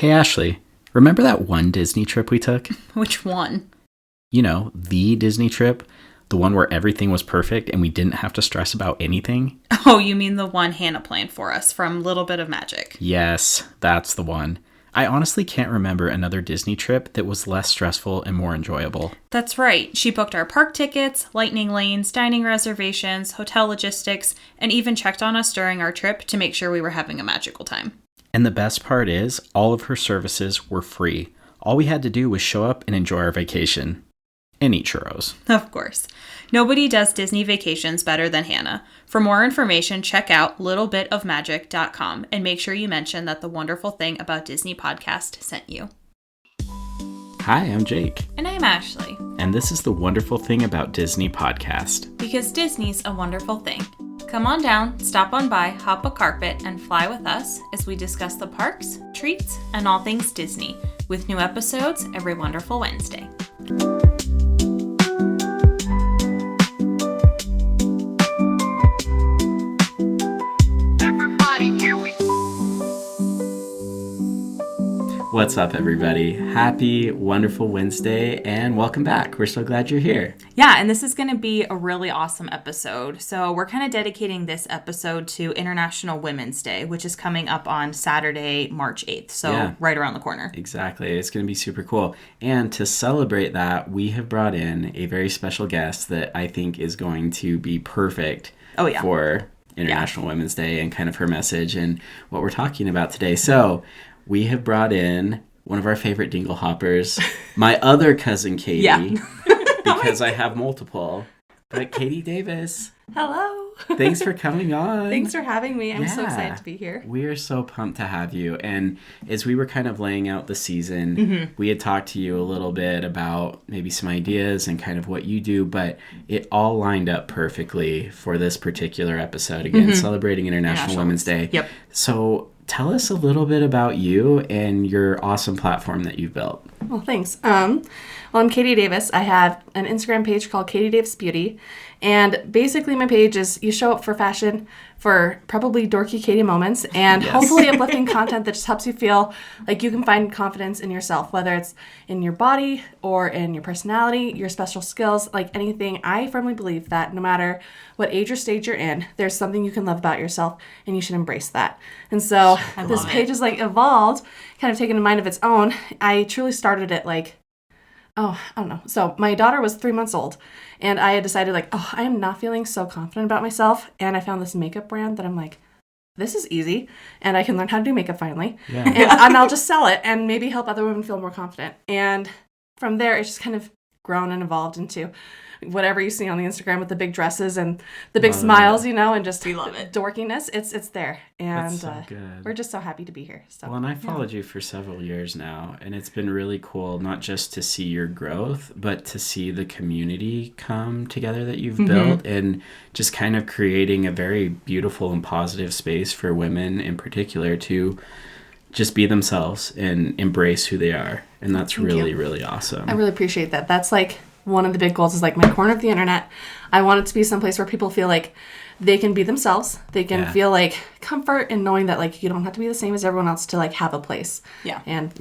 Hey, Ashley, remember that one Disney trip we took? Which one? You know, the Disney trip. The one where everything was perfect and we didn't have to stress about anything? Oh, you mean the one Hannah planned for us from Little Bit of Magic. Yes, that's the one. I honestly can't remember another Disney trip that was less stressful and more enjoyable. That's right. She booked our park tickets, lightning lanes, dining reservations, hotel logistics, and even checked on us during our trip to make sure we were having a magical time. And the best part is, all of her services were free. All we had to do was show up and enjoy our vacation. And eat churros. Of course. Nobody does Disney vacations better than Hannah. For more information, check out littlebitofmagic.com and make sure you mention that the Wonderful Thing About Disney podcast sent you. Hi, I'm Jake. And I'm Ashley. And this is the Wonderful Thing About Disney podcast. Because Disney's a wonderful thing. Come on down, stop on by, hop a carpet, and fly with us as we discuss the parks, treats, and all things Disney, with new episodes every wonderful Wednesday. What's up, everybody? Happy, wonderful Wednesday, and welcome back. We're so glad you're here. Yeah, and this is going to be a really awesome episode. So we're kind of dedicating this episode to International Women's Day, which is coming up on Saturday, March 8th. So right around the corner. Exactly. It's going to be super cool. And to celebrate that, we have brought in a very special guest that I think is going to be perfect for International Women's Day and kind of her message and what we're talking about today. So we have brought in one of our favorite dingle hoppers, my other cousin Katie, because I have multiple, but Katie Davis. Hello. Thanks for coming on. Thanks for having me. I'm so excited to be here. We are so pumped to have you. And as we were kind of laying out the season, we had talked to you a little bit about maybe some ideas and kind of what you do, but it all lined up perfectly for this particular episode. Again, celebrating International Women's Day. Yep. So tell us a little bit about you and your awesome platform that you've built. Well, thanks. Well, I'm Katie Davis. I have an Instagram page called Katie Davis Beauty. And basically my page is you show up for fashion for probably dorky Katie moments and hopefully uplifting content that just helps you feel like you can find confidence in yourself, whether it's in your body or in your personality, your special skills, like anything. I firmly believe that no matter what age or stage you're in, there's something you can love about yourself and you should embrace that. And so this page is like evolved, kind of taken a mind of its own. I truly started it I don't know. So my daughter was 3 months old and I had decided I am not feeling so confident about myself. And I found this makeup brand that I'm like, this is easy and I can learn how to do makeup finally. Yeah. And I'll just sell it and maybe help other women feel more confident. And from there, it's just kind of grown and evolved into whatever you see on the Instagram with the big dresses and the big smiles, and just we love it. Dorkiness. It's there. And that's so good. We're just so happy to be here. So, well, and I followed you for several years now, and it's been really cool not just to see your growth, but to see the community come together that you've built and just kind of creating a very beautiful and positive space for women in particular to just be themselves and embrace who they are. And that's really, really awesome. I really appreciate that. That's one of the big goals is my corner of the internet. I want it to be someplace where people feel like they can be themselves. They can feel comfort in knowing that you don't have to be the same as everyone else to have a place. Yeah. And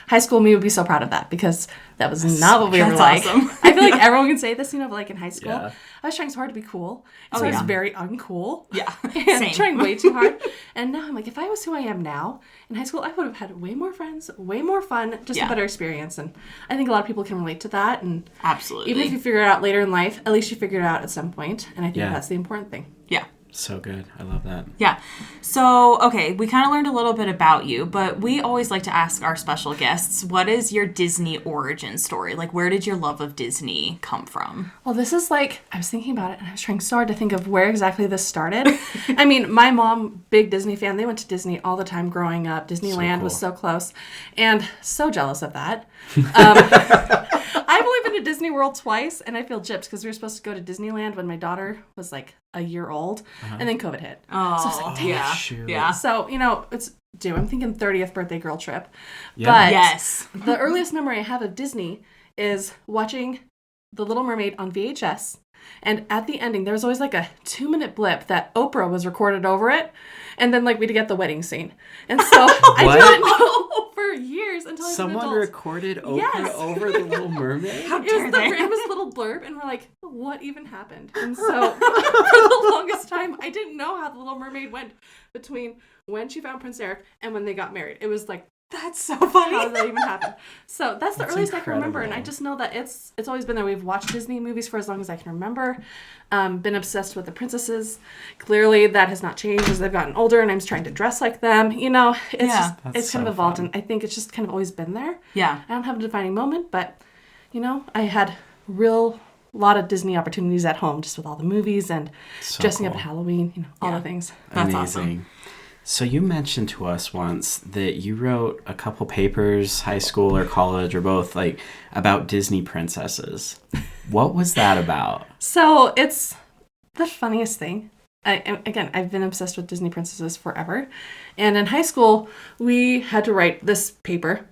high school me would be so proud of that because that was not what we were like. Awesome. I feel like everyone can say this, but in high school, I was trying so hard to be cool. So I was very uncool. Yeah. And trying way too hard. And now I'm if I was who I am now in high school, I would have had way more friends, way more fun, just a better experience. And I think a lot of people can relate to that. And absolutely. Even if you figure it out later in life, at least you figured it out at some point. And I think that's the important thing. Yeah. So good. I love that. Yeah. So, okay, we kind of learned a little bit about you, but we always like to ask our special guests, what is your Disney origin story? Where did your love of Disney come from? Well, this is I was thinking about it, and I was trying so hard to think of where exactly this started. I mean, my mom, big Disney fan. They went to Disney all the time growing up. Disneyland was so close, and so jealous of that. I've only been to Disney World twice, and I feel gypped because we were supposed to go to Disneyland when my daughter was a year old, and then COVID hit. Oh, so I was yeah. Shoot. Yeah. So, it's due. I'm thinking 30th birthday girl trip. Yeah. But the earliest memory I have of Disney is watching The Little Mermaid on VHS. And at the ending, there was always a 2-minute blip that Oprah was recorded over it. And then we'd get the wedding scene. And so I didn't know for years someone adult. recorded over the Little Mermaid? How It dare was the they? randomest little blurb, and we're like, what even happened? And so, for the longest time, I didn't know how the Little Mermaid went between when she found Prince Eric and when they got married. It was like, That's so funny. how did that even happen? So that's the earliest I can remember, and I incredible. just know that it's always been there. We've watched Disney movies for as long as I can remember. Been obsessed with the princesses. Clearly, that has not changed as they've gotten older, and I'm just trying to dress like them. You know, it's just, That's it's kind so of evolved, fun. and I think it's just kind of always been there. Yeah. I don't have a defining moment, but you know, I had lot of Disney opportunities at home, just with all the movies and So dressing up cool. at Halloween. You know, all the things. That's Amazing. awesome. So you mentioned to us once that you wrote a couple papers, high school or college or both, like about Disney princesses. What was that about? So it's the funniest thing. I've been obsessed with Disney princesses forever. And in high school, we had to write this paper.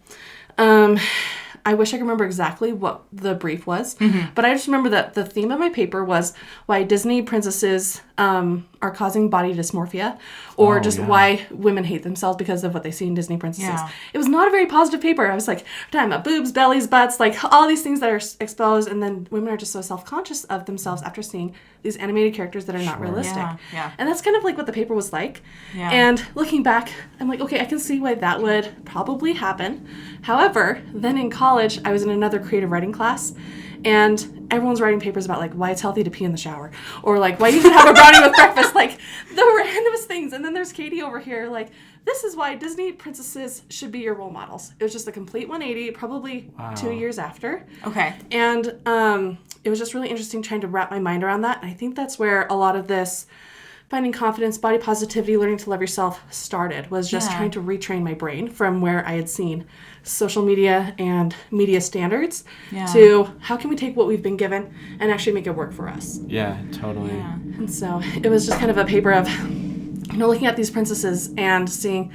I wish I could remember exactly what the brief was, but I just remember that the theme of my paper was why Disney princesses are causing body dysmorphia, or why women hate themselves because of what they see in Disney princesses. Yeah. It was not a very positive paper. I was like, talking about boobs, bellies, butts, like all these things that are exposed, and then women are just so self-conscious of themselves after seeing these animated characters that are not realistic. Yeah. And that's kind of like what the paper was like. Yeah. And looking back, I'm like, okay, I can see why that would probably happen. However, then in college, I was in another creative writing class, and everyone's writing papers about like why it's healthy to pee in the shower, or like why you should have a brownie with breakfast, like the randomest things. And then there's Katie over here, like, this is why Disney princesses should be your role models. It was just a complete 180, probably 2 years after. Okay. And it was just really interesting trying to wrap my mind around that. And I think that's where a lot of this finding confidence, body positivity, learning to love yourself started, was just trying to retrain my brain from where I had seen social media and media standards to how can we take what we've been given and actually make it work for us. Yeah, totally. Yeah. And so it was just kind of a paper of, you know, looking at these princesses and seeing,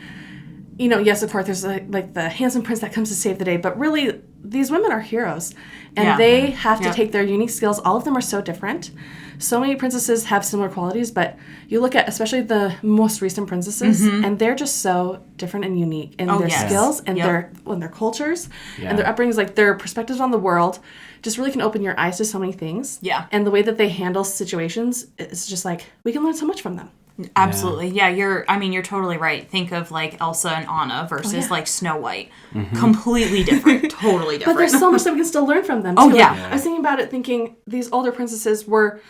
you know, yes, of course, there's like the handsome prince that comes to save the day, but really these women are heroes, and they have to take their unique skills. All of them are so different. So many princesses have similar qualities, but you look at especially the most recent princesses, and they're just so different and unique in their skills and their cultures and their upbringings, like their perspectives on the world just really can open your eyes to so many things. Yeah. And the way that they handle situations, it's just like, we can learn so much from them. Absolutely. Yeah, you're totally right. Think of like Elsa and Anna versus like Snow White. Completely different. Totally different. But there's so much that we can still learn from them, too. Oh, yeah. Like, I was thinking about it, thinking these older princesses were,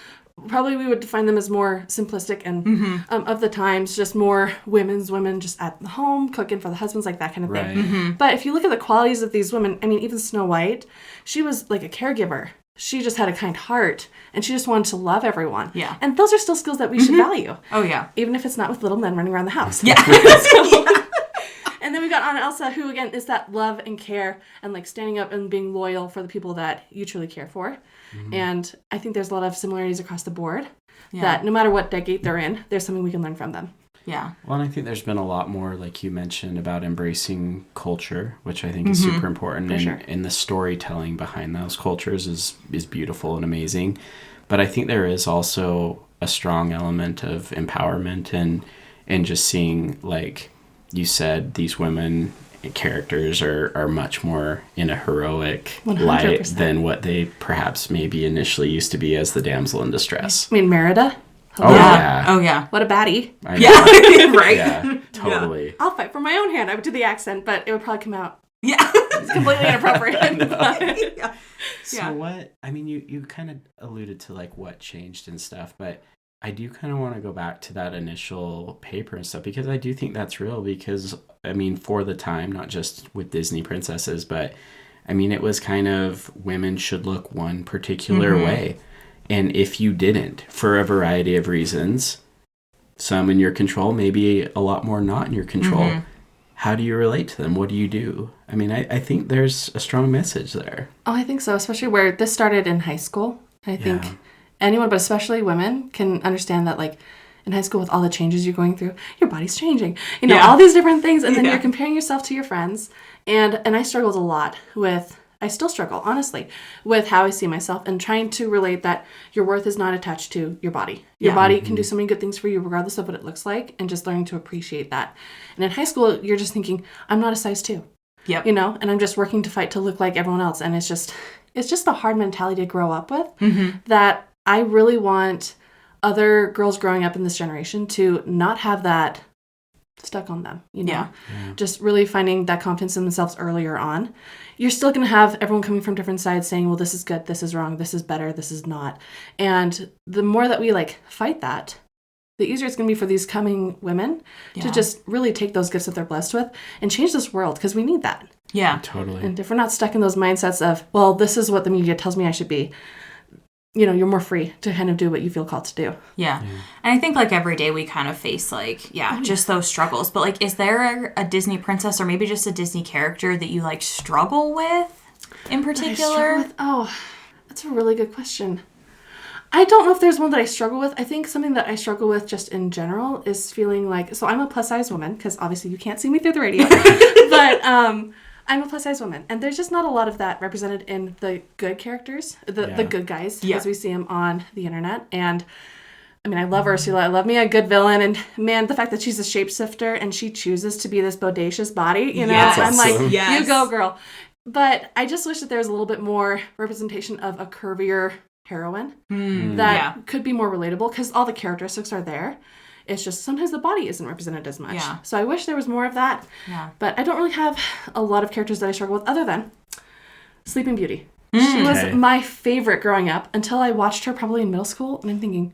probably we would define them as more simplistic and of the times, just more women just at home, cooking for the husbands, like that kind of thing. But if you look at the qualities of these women, I mean, even Snow White, she was like a caregiver. She just had a kind heart, and she just wanted to love everyone. Yeah. And those are still skills that we should value. Oh, yeah. Even if it's not with little men running around the house. Yeah. And then we got Anna Elsa, who, again, is that love and care and, like, standing up and being loyal for the people that you truly care for. And I think there's a lot of similarities across the board that no matter what decade they're in, there's something we can learn from them. Yeah. Well, and I think there's been a lot more, like you mentioned, about embracing culture, which I think is super important. And the storytelling behind those cultures is beautiful and amazing. But I think there is also a strong element of empowerment and just seeing, like you said, these women characters are much more in a heroic 100%. light than what they perhaps maybe initially used to be as the damsel in distress. I mean, Merida. Oh, yeah. Oh, yeah. What a baddie. I know. Right. Yeah, totally. I'll fight for my own hand. I would do the accent, but it would probably come out Yeah. completely inappropriate. Yeah. So what, I mean, you kind of alluded to like what changed and stuff, but I do kind of want to go back to that initial paper and stuff, because I do think that's real, because I mean, for the time, not just with Disney princesses, but I mean, it was kind of women should look one particular way. And if you didn't, for a variety of reasons, some in your control, maybe a lot more not in your control, how do you relate to them? What do you do? I mean, I think there's a strong message there. Oh, I think so, especially where this started in high school. I think anyone, but especially women, can understand that, like, in high school with all the changes you're going through, your body's changing. You know, all these different things, and then you're comparing yourself to your friends. And I struggled a lot with, I still struggle, honestly, with how I see myself and trying to relate that your worth is not attached to your body. Your body can do so many good things for you regardless of what it looks like, and just learning to appreciate that. And in high school, you're just thinking, I'm not a size 2. Yep. You know, and I'm just working to fight to look like everyone else. And it's just a hard mentality to grow up with that I really want other girls growing up in this generation to not have that stuck on them, you know? Yeah. Just really finding that confidence in themselves earlier on. You're still going to have everyone coming from different sides saying, well, this is good, this is wrong, this is better, this is not. And the more that we like fight that, the easier it's going to be for these coming women to just really take those gifts that they're blessed with and change this world, because we need that. Yeah. Totally. And if we're not stuck in those mindsets of, well, this is what the media tells me I should be, you know, you're more free to kind of do what you feel called to do. Yeah. And I think like every day we kind of face like, just those struggles. But like, is there a Disney princess or maybe just a Disney character that you like struggle with in particular? Oh, that's a really good question. I don't know if there's one that I struggle with. I think something that I struggle with just in general is feeling like, so I'm a plus size woman, because obviously you can't see me through the radio, but I'm a plus size woman, and there's just not a lot of that represented in the good characters, the good guys, as we see them on the internet. And I mean, I love Ursula. I love me a good villain. And man, the fact that she's a shapeshifter and she chooses to be this bodacious body, you know, I'm like, you go, girl. But I just wish that there was a little bit more representation of a curvier heroine that could be more relatable, because all the characteristics are there. It's just sometimes the body isn't represented as much. Yeah. So I wish there was more of that. Yeah. But I don't really have a lot of characters that I struggle with other than Sleeping Beauty. She was my favorite growing up until I watched her probably in middle school, and I'm thinking,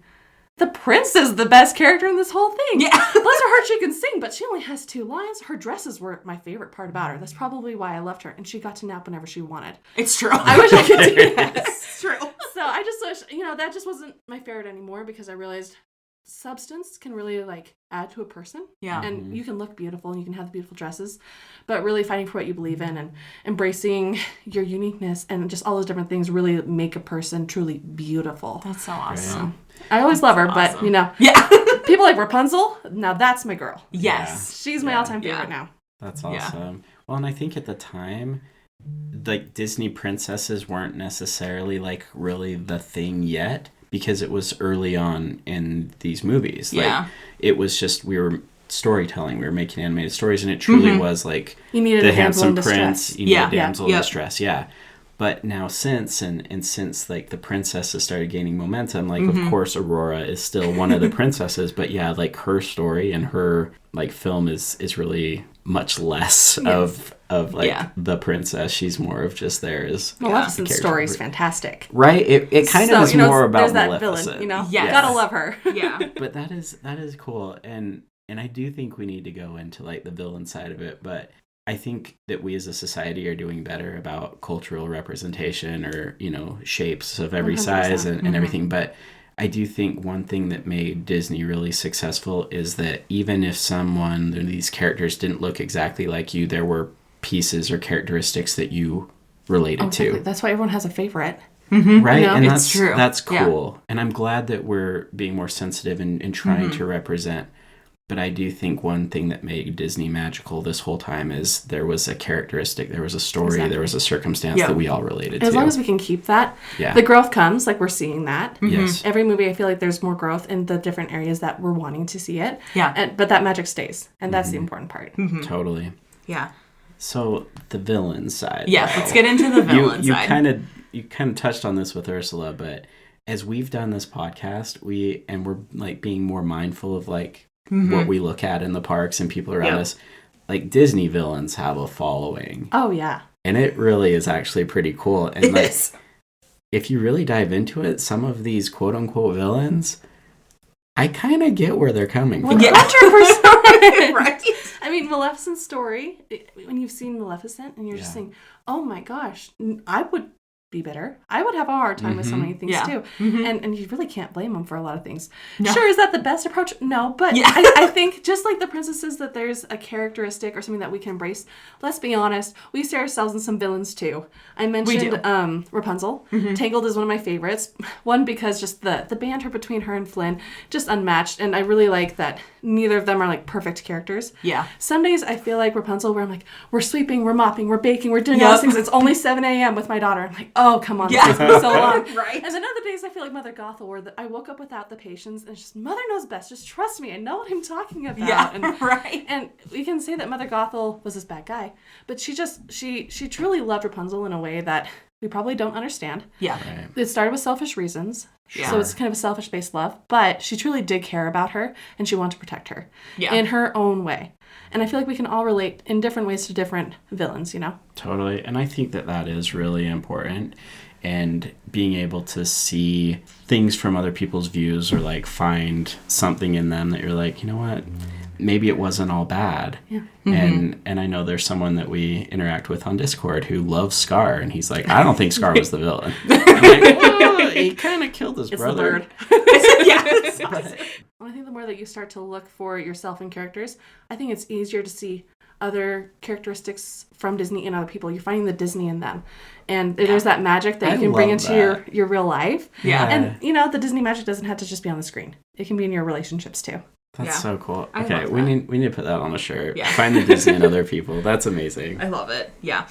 the prince is the best character in this whole thing. Yeah. Bless her heart, she can sing, but she only has 2 lines. Her dresses were my favorite part about her. That's probably why I loved her. And she got to nap whenever she wanted. It's true. I wish I could do that. It's true. So I just wish, you know, that just wasn't my favorite anymore, because I realized substance can really like add to a person. Yeah. And you can look beautiful and you can have the beautiful dresses, but really fighting for what you believe in and embracing your uniqueness and just all those different things really make a person truly beautiful. That's so awesome. I always love her, but you know, people like Rapunzel, now that's my girl. Yes. She's my all-time favorite now. That's awesome. Well, and I think at the time, like Disney princesses weren't necessarily like really the thing yet, because it was early on in these movies. Like, it was just, we were storytelling, we were making animated stories, and it truly was like you needed the a handsome damsel in prince, distress. you need a damsel in distress, But now since like the princesses started gaining momentum, like of course Aurora is still one of the princesses, but like her story and her like film is really much less of like the princess. She's more of just there as Maleficent's story is fantastic, right? It kind of is more about that Maleficent, villain, you know. Gotta love her. But that is cool, and I do think we need to go into like the villain side of it, but I think that we as a society are doing better about cultural representation, or, you know, shapes of every 100%. Size and everything. But I do think one thing that made Disney really successful is that even if these characters didn't look exactly like you, there were pieces or characteristics that you related to. That's why everyone has a favorite. Right? You know? And it's true. That's cool. Yeah. And I'm glad that we're being more sensitive and trying to represent. But I do think one thing that made Disney magical this whole time is there was a characteristic, there was a story, there was a circumstance that we all related to. As long as we can keep that, the growth comes, like we're seeing that. Yes. Every movie, I feel like there's more growth in the different areas that we're wanting to see it. Yeah. But that magic stays, and that's the important part. Totally. Yeah. So the villain side. Yeah, let's get into the villain side. You kind of touched on this with Ursula, but as we've done this podcast, we're like being more mindful of like what we look at in the parks and people around us. Like Disney villains have a following. Oh yeah. And it really is actually pretty cool. And like, if you really dive into it, some of these quote unquote villains, I kind of get where they're coming from. 100%. Right. I mean, Maleficent's story, when you've seen Maleficent and you're just saying, oh my gosh, I would be bitter. I would have a hard time with so many things too. And you really can't blame them for a lot of things. No. Sure, is that the best approach? No, but I think just like the princesses, that there's a characteristic or something that we can embrace. Let's be honest, we see ourselves in some villains too. I mentioned Rapunzel. Tangled is one of my favorites. One, because just the banter between her and Flynn, just unmatched. And I really like that neither of them are like perfect characters. Yeah. Some days I feel like Rapunzel, where I'm like, we're sweeping, we're mopping, we're baking, we're doing all these things. It's only 7 a.m. with my daughter. I'm like, oh, come on, this takes me so long. Right. And then other days I feel like Mother Gothel, where I woke up without the patience, and it's just, Mother knows best. Just trust me. I know what I'm talking about. Yeah, and, right. And we can say that Mother Gothel was this bad guy, but she truly loved Rapunzel in a way that we probably don't understand. Yeah. Right. It started with selfish reasons. Yeah. So it's kind of a selfish-based love, but she truly did care about her, and she wanted to protect her in her own way. And I feel like we can all relate in different ways to different villains, you know? Totally. And I think that is really important. And being able to see things from other people's views, or like find something in them that you're like, you know what? Maybe it wasn't all bad. Yeah. And I know there's someone that we interact with on Discord who loves Scar, and he's like, I don't think Scar was the villain. I'm like, well, he kind of killed his brother. It's the bird. I think the more that you start to look for yourself in characters, I think it's easier to see other characteristics from Disney in other people. You're finding the Disney in them. And there's that magic that you can bring into your real life. Yeah. And, you know, the Disney magic doesn't have to just be on the screen. It can be in your relationships, too. That's so cool. I Okay, love we that. need to put that on a shirt. Yeah. Find the Disney in other people. That's amazing. I love it. Yeah.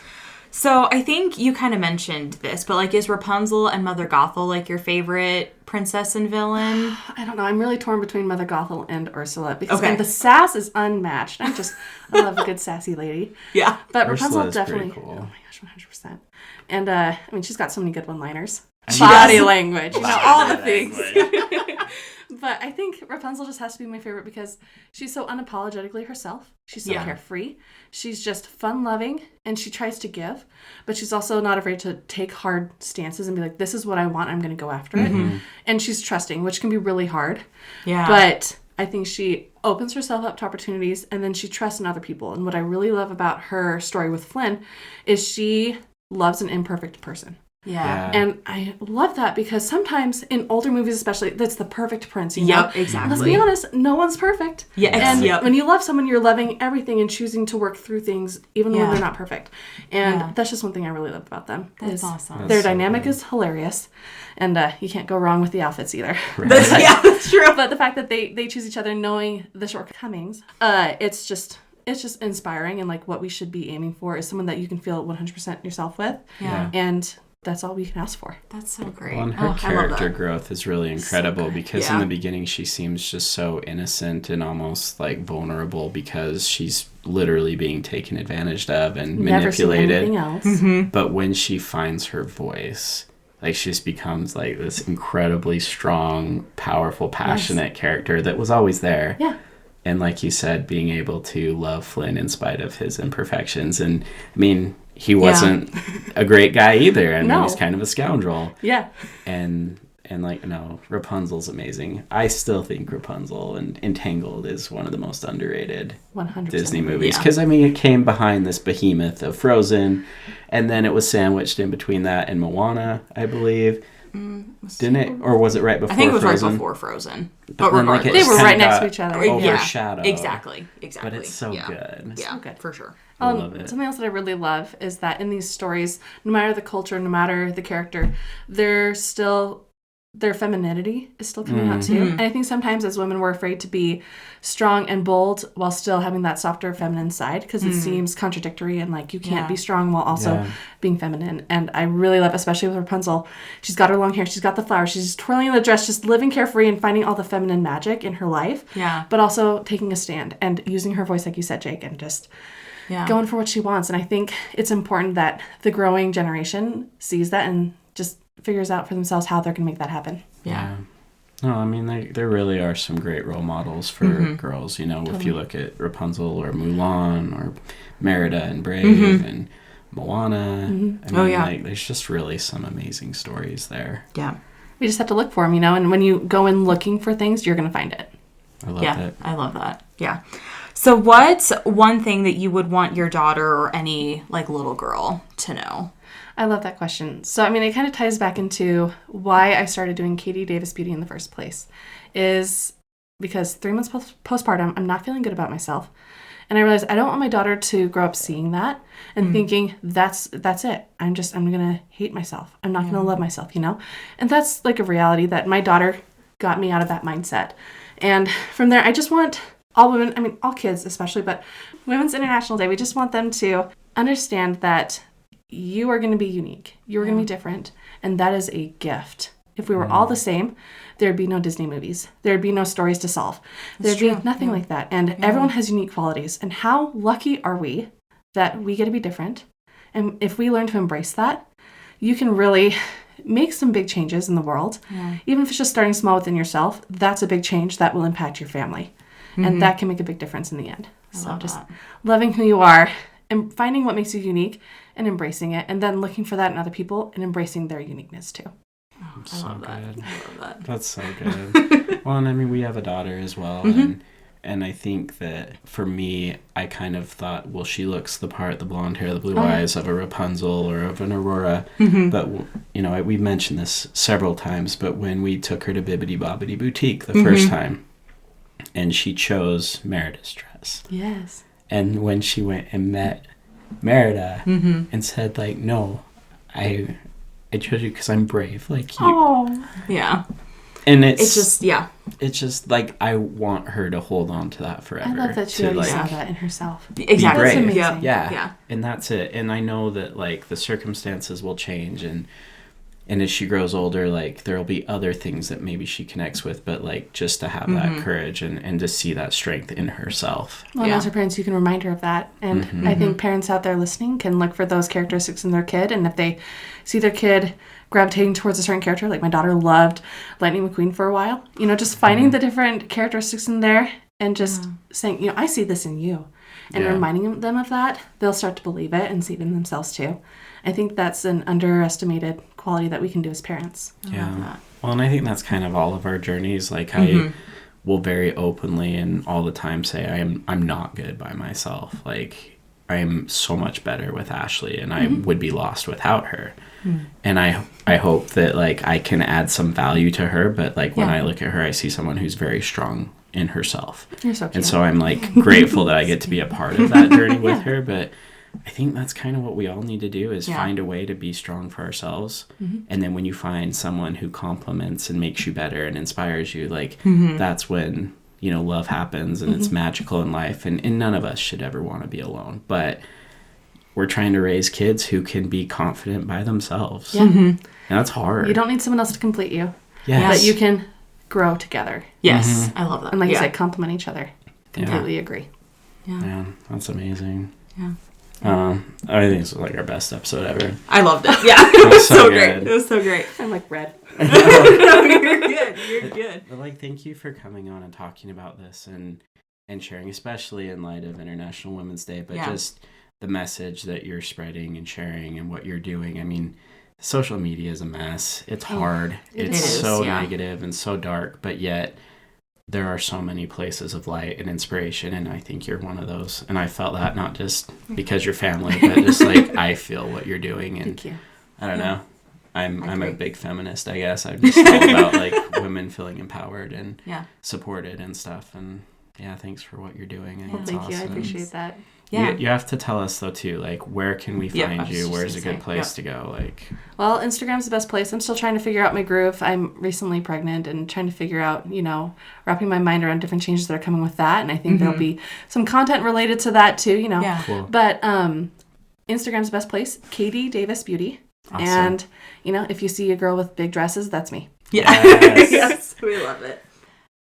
So I think you kind of mentioned this, but like, is Rapunzel and Mother Gothel like your favorite princess and villain? I don't know. I'm really torn between Mother Gothel and Ursula, because the sass is unmatched. I love a good sassy lady. Yeah. But Ursula Rapunzel is definitely. pretty cool. Oh my gosh, 100%. And I mean, she's got so many good one-liners. She Body does. language, you know, all the things. But I think Rapunzel just has to be my favorite because she's so unapologetically herself. She's so carefree. She's just fun-loving, and she tries to give, but she's also not afraid to take hard stances and be like, this is what I want, I'm going to go after it. And she's trusting, which can be really hard. Yeah. But I think she opens herself up to opportunities, and then she trusts in other people. And what I really love about her story with Flynn is she loves an imperfect person. Yeah. And I love that because sometimes in older movies especially, that's the perfect prince, you know? Yep, exactly. Let's be honest, no one's perfect. Yeah, and when you love someone, you're loving everything and choosing to work through things even when they're not perfect. And that's just one thing I really love about them. That's awesome. Their dynamic is hilarious. And you can't go wrong with the outfits either. Right. That's true. But the fact that they choose each other knowing the shortcomings, it's just inspiring, and like what we should be aiming for is someone that you can feel 100% yourself with. Yeah. And that's all we can ask for. That's so great. Well, and her character growth is really incredible because in the beginning she seems just so innocent and almost like vulnerable because she's literally being taken advantage of and manipulated. Never seen anything else. But when she finds her voice, like she just becomes like this incredibly strong, powerful, passionate character that was always there. Yeah. And like you said, being able to love Flynn in spite of his imperfections. And I mean, he wasn't a great guy either. I mean, he's kind of a scoundrel. Yeah. And like, no, Rapunzel's amazing. I still think Rapunzel and Entangled is one of the most underrated 100%. Disney movies. Because, I mean, it came behind this behemoth of Frozen, and then it was sandwiched in between that and Moana, I believe. Didn't it? Or was it right before Frozen? I think it was right before Frozen. But then, like, regardless. They were right next to each other. Overshadowed. Exactly. But it's so good. Yeah, so good. For sure. I love it. Something else that I really love is that in these stories, no matter the culture, no matter the character, their femininity is still coming out too. And I think sometimes as women we're afraid to be strong and bold while still having that softer feminine side because it seems contradictory and like you can't be strong while also being feminine. And I really love, especially with Rapunzel, she's got her long hair, she's got the flowers, she's just twirling in the dress, just living carefree and finding all the feminine magic in her life. Yeah. But also taking a stand and using her voice like you said, Jake, and just going for what she wants. And I think it's important that the growing generation sees that and just figures out for themselves how they're going to make that happen. Yeah. No, I mean, there really are some great role models for girls. You know, if you look at Rapunzel or Mulan or Merida and Brave and Moana. I mean, like, there's just really some amazing stories there. Yeah. We just have to look for them, you know, and when you go in looking for things, you're going to find it. I love it. I love that. Yeah. So what's one thing that you would want your daughter or any, like, little girl to know? I love that question. So, I mean, it kind of ties back into why I started doing Katie Davis Beauty in the first place, is because 3 months postpartum, I'm not feeling good about myself. And I realized I don't want my daughter to grow up seeing that and thinking that's it. I'm going to hate myself. I'm not going to love myself, you know? And that's like a reality that my daughter got me out of that mindset. And from there, I just want all women, I mean, all kids especially, but Women's International Day, we just want them to understand that you are going to be unique. You're going to be different. And that is a gift. If we were all the same, there'd be no Disney movies. There'd be no stories to solve. There'd be nothing like that. And everyone has unique qualities. And how lucky are we that we get to be different? And if we learn to embrace that, you can really make some big changes in the world. Yeah. Even if it's just starting small within yourself, that's a big change that will impact your family. And that can make a big difference in the end. So just loving who you are and finding what makes you unique and embracing it. And then looking for that in other people and embracing their uniqueness too. Oh, I love that. I love that. That's so good. Well, and I mean, we have a daughter as well. And I think that for me, I kind of thought, well, she looks the part, the blonde hair, the blue eyes of a Rapunzel or of an Aurora. But, you know, we mentioned this several times, but when we took her to Bibbidi Bobbidi Boutique the first time, and she chose Merida's dress. Yes. And when she went and met Merida and said, like, no, I chose you because I'm brave, like you. Oh. Yeah. And it's just like, I want her to hold on to that forever. I love that she already saw that in herself. Exactly. That's amazing. Yeah. And that's it. And I know that, like, the circumstances will change, and as she grows older, like, there'll be other things that maybe she connects with, but, like, just to have that courage and to see that strength in herself. Well, and as her parents, you can remind her of that. And I think parents out there listening can look for those characteristics in their kid. And if they see their kid gravitating towards a certain character, like my daughter loved Lightning McQueen for a while, you know, just finding the different characteristics in there and just saying, you know, I see this in you. And reminding them of that, they'll start to believe it and see it in themselves too. I think that's an underestimated quality that we can do as parents. Yeah. Well, and I think that's kind of all of our journeys. Like, I will very openly and all the time say I'm not good by myself. Like, I am so much better with Ashley, and I would be lost without her. And I hope that, like, I can add some value to her, but, like, when I look at her, I see someone who's very strong in herself. You're so cute. And so I'm, like, grateful that I get to be a part of that journey with her. But I think that's kind of what we all need to do, is find a way to be strong for ourselves. And then when you find someone who compliments and makes you better and inspires you, like, that's when, you know, love happens, and it's magical in life. And none of us should ever want to be alone. But we're trying to raise kids who can be confident by themselves. Yeah. And that's hard. You don't need someone else to complete you. Yes. But you can grow together. Yes. I love that. And like you said, complement each other. Completely agree. Yeah. Man, that's amazing. Yeah. I think it's like our best episode ever. I loved it. Yeah. It was so great. It was so great. I'm like red. No, you're good. You're good. But, like, thank you for coming on and talking about this and sharing, especially in light of International Women's Day, but just the message that you're spreading and sharing and what you're doing. I mean, social media is a mess. It's hard. It's so negative and so dark, but yet there are so many places of light and inspiration, and I think you're one of those. And I felt that not just because you're family, but just like I feel what you're doing. And thank you. I don't know. I'm a big feminist, I guess. I'm just all about, like, women feeling empowered and supported and stuff. And thanks for what you're doing. I think it's thank awesome. you. I appreciate that. Yeah. You have to tell us, though, too, like, where can we find you? Where's a good place to go? Like, well, Instagram's the best place. I'm still trying to figure out my groove. I'm recently pregnant and trying to figure out, you know, wrapping my mind around different changes that are coming with that. And I think there'll be some content related to that, too, you know. Yeah. Cool. But Instagram's the best place. Katie Davis Beauty. Awesome. And, you know, if you see a girl with big dresses, that's me. Yeah. Yes. We love it.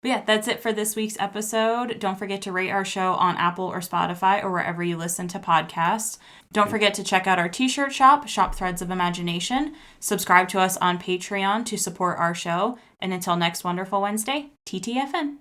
But yeah, that's it for this week's episode. Don't forget to rate our show on Apple or Spotify or wherever you listen to podcasts. Don't forget to check out our t-shirt shop, Shop Threads of Imagination. Subscribe to us on Patreon to support our show. And until next wonderful Wednesday, TTFN.